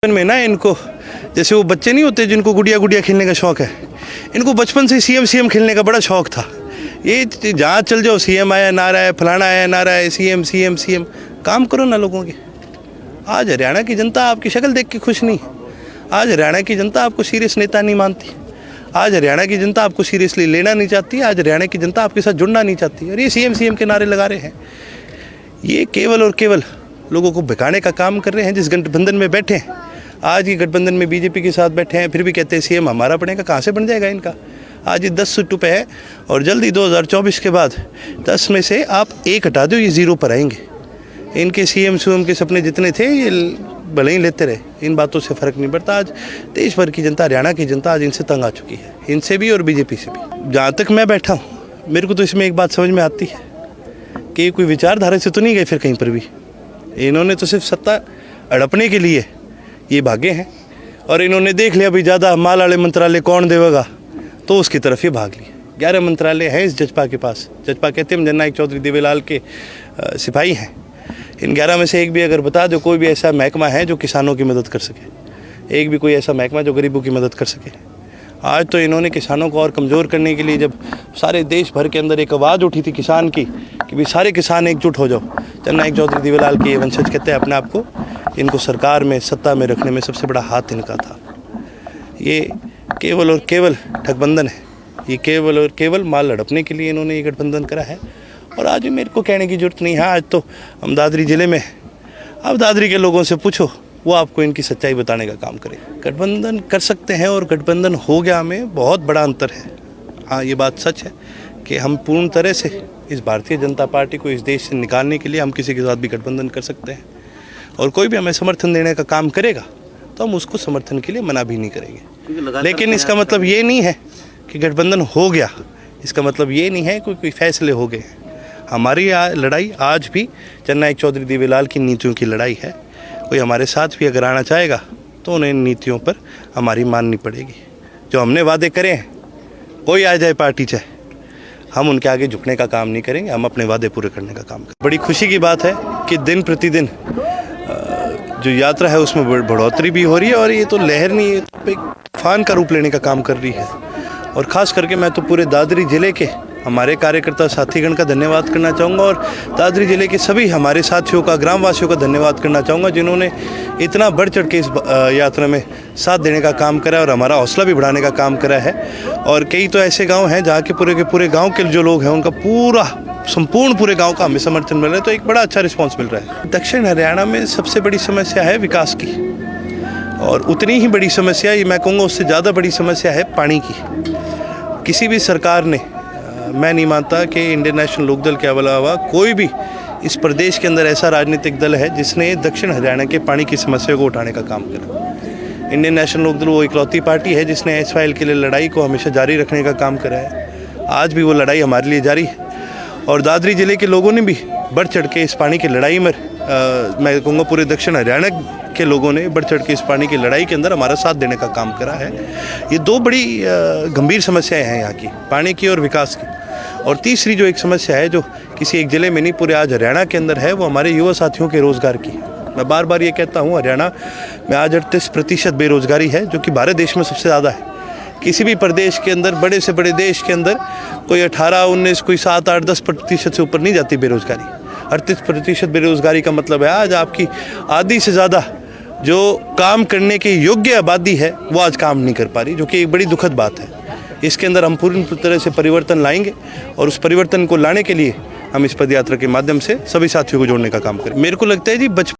में ना इनको जैसे वो बच्चे नहीं होते जिनको गुड़िया गुड़िया खेलने का शौक है, इनको बचपन से सीएम खेलने का बड़ा शौक था। ये जहाँ चल जाओ सीएम आया नारा है, फलाना आया नारा है, सीएम काम करो ना लोगों के। आज हरियाणा की जनता आपकी शक्ल देख के खुश नहीं। आज हरियाणा की जनता आपको सीरियस नेता नहीं मानती। आज हरियाणा की जनता आपको सीरियसली लेना नहीं चाहती। आज हरियाणा की जनता आपके साथ जुड़ना नहीं चाहती। और ये सीएम के नारे लगा रहे हैं, ये केवल और केवल लोगों को भगाने का काम कर रहे हैं। जिस गठबंधन में बैठे हैं, आज ये गठबंधन में बीजेपी के साथ बैठे हैं, फिर भी कहते हैं सीएम हमारा बनेगा। कहाँ से बन जाएगा इनका? आज ये 10 सीटों पे है और जल्दी 2024 के बाद 10 में से आप 1 हटा दो, ये 0 पर आएंगे। इनके सीएम के सपने जितने थे ये भले ही लेते रहे, इन बातों से फ़र्क नहीं पड़ता। आज देश भर की जनता, हरियाणा की जनता आज इनसे तंग आ चुकी है, इनसे भी और बीजेपी से भी। जहाँ तक मैं बैठा हूँ, मेरे को तो इसमें एक बात समझ में आती है कि ये कोई विचारधारा से तो नहीं गए फिर कहीं पर भी। इन्होंने तो सिर्फ सत्ता हड़पने के लिए ये भागे हैं और इन्होंने देख लिया भाई ज़्यादा माल वाले मंत्रालय कौन देगा, तो उसकी तरफ ही भाग लिए। 11 मंत्रालय हैं इस जजपा के पास। जजपा कहते हैं जननायक चौधरी देवीलाल के सिपाही हैं। इन 11 में से एक भी अगर बता दो कोई भी ऐसा महकमा है जो किसानों की मदद कर सके, एक भी कोई ऐसा महकमा जो गरीबों की मदद कर सके। आज तो इन्होंने किसानों को और कमज़ोर करने के लिए, जब सारे देश भर के अंदर एक आवाज़ उठी थी किसान की कि भाई सारे किसान एकजुट हो जाओ, जननायक चौधरी देवीलाल के ये वंशज कहते हैं अपने आप को, इनको सरकार में सत्ता में रखने में सबसे बड़ा हाथ इनका था। ये केवल और केवल ठगबंधन है, ये केवल और केवल माल हड़पने के लिए इन्होंने ये गठबंधन करा है। और आज भी मेरे को कहने की जरूरत नहीं है, आज तो हम दादरी ज़िले में, अब दादरी के लोगों से पूछो, वो आपको इनकी सच्चाई बताने का काम करे। गठबंधन कर सकते हैं और गठबंधन हो गया में बहुत बड़ा अंतर है। हाँ, ये बात सच है कि हम पूर्ण तरह से इस भारतीय जनता पार्टी को इस देश से निकालने के लिए हम किसी के साथ भी गठबंधन कर सकते हैं, और कोई भी हमें समर्थन देने का काम करेगा तो हम उसको समर्थन के लिए मना भी नहीं करेंगे। लेकिन इसका मतलब ये नहीं है कि गठबंधन हो गया, इसका मतलब ये नहीं है कोई फैसले हो गए। हमारी लड़ाई आज भी जननायक चौधरी देवीलाल की नीतियों की लड़ाई है। कोई हमारे साथ भी अगर आना चाहेगा तो उन्हें नीतियों पर हमारी माननी पड़ेगी। जो हमने वादे करे हैं, कोई आ जाए पार्टी चाहे, हम उनके आगे झुकने का काम नहीं करेंगे, हम अपने वादे पूरे करने का काम करेंगे। बड़ी खुशी की बात है कि दिन प्रतिदिन जो यात्रा है उसमें बढ़ोतरी भी हो रही है, और ये तो लहर नहीं, ये तो एक तूफान का रूप लेने का काम कर रही है। और ख़ास करके मैं तो पूरे दादरी ज़िले के हमारे कार्यकर्ता साथीगण का धन्यवाद करना चाहूँगा, और दादरी ज़िले के सभी हमारे साथियों का, ग्रामवासियों का धन्यवाद करना चाहूँगा, जिन्होंने इतना बढ़ चढ़ के इस यात्रा में साथ देने का काम करा है और हमारा हौसला भी बढ़ाने का काम करा है। और कई तो ऐसे गांव हैं जहाँ के पूरे गांव के जो लोग हैं उनका संपूर्ण पूरे गांव का हमें समर्थन मिल रहा है, तो एक बड़ा अच्छा रिस्पॉन्स मिल रहा है। दक्षिण हरियाणा में सबसे बड़ी समस्या है विकास की, और उतनी ही बड़ी समस्या, ये मैं कहूँगा उससे ज़्यादा बड़ी समस्या है पानी की। किसी भी सरकार ने, मैं नहीं मानता कि इंडियन नेशनल लोकदल के अलावा कोई भी इस प्रदेश के अंदर ऐसा राजनीतिक दल है जिसने दक्षिण हरियाणा के पानी की समस्या को उठाने का काम करा। इंडियन नेशनल लोकदल वो इकलौती पार्टी है जिसने एसवाइएल के लिए लड़ाई को हमेशा जारी रखने का काम करा है। आज भी वो लड़ाई हमारे लिए जारी है, और दादरी ज़िले के लोगों ने भी बढ़ चढ़ के इस पानी की लड़ाई में, मैं कहूँगा पूरे दक्षिण हरियाणा के लोगों ने बढ़ चढ़ के इस पानी की लड़ाई के अंदर हमारा साथ देने का काम करा है। ये 2 बड़ी गंभीर समस्याएं हैं यहाँ की, पानी की और विकास की। और तीसरी जो एक समस्या है जो किसी एक ज़िले में नहीं, पूरे आज हरियाणा के अंदर है, वो हमारे युवा साथियों के रोज़गार की। मैं बार बार ये कहता हूँ, हरियाणा में आज 38% बेरोज़गारी है, जो कि भारत देश में सबसे ज़्यादा है। किसी भी प्रदेश के अंदर, बड़े से बड़े देश के अंदर कोई 18, 19, कोई 7, 8, 10% से ऊपर नहीं जाती बेरोज़गारी। 38% बेरोज़गारी का मतलब है आज आपकी आधी से ज़्यादा जो काम करने के योग्य आबादी है वो आज काम नहीं कर पा रही, जो कि एक बड़ी दुखद बात है। इसके अंदर हम पूरी तरह से परिवर्तन लाएंगे, और उस परिवर्तन को लाने के लिए हम इस पदयात्रा के माध्यम से सभी साथियों को जोड़ने का काम करें। मेरे को लगता है जी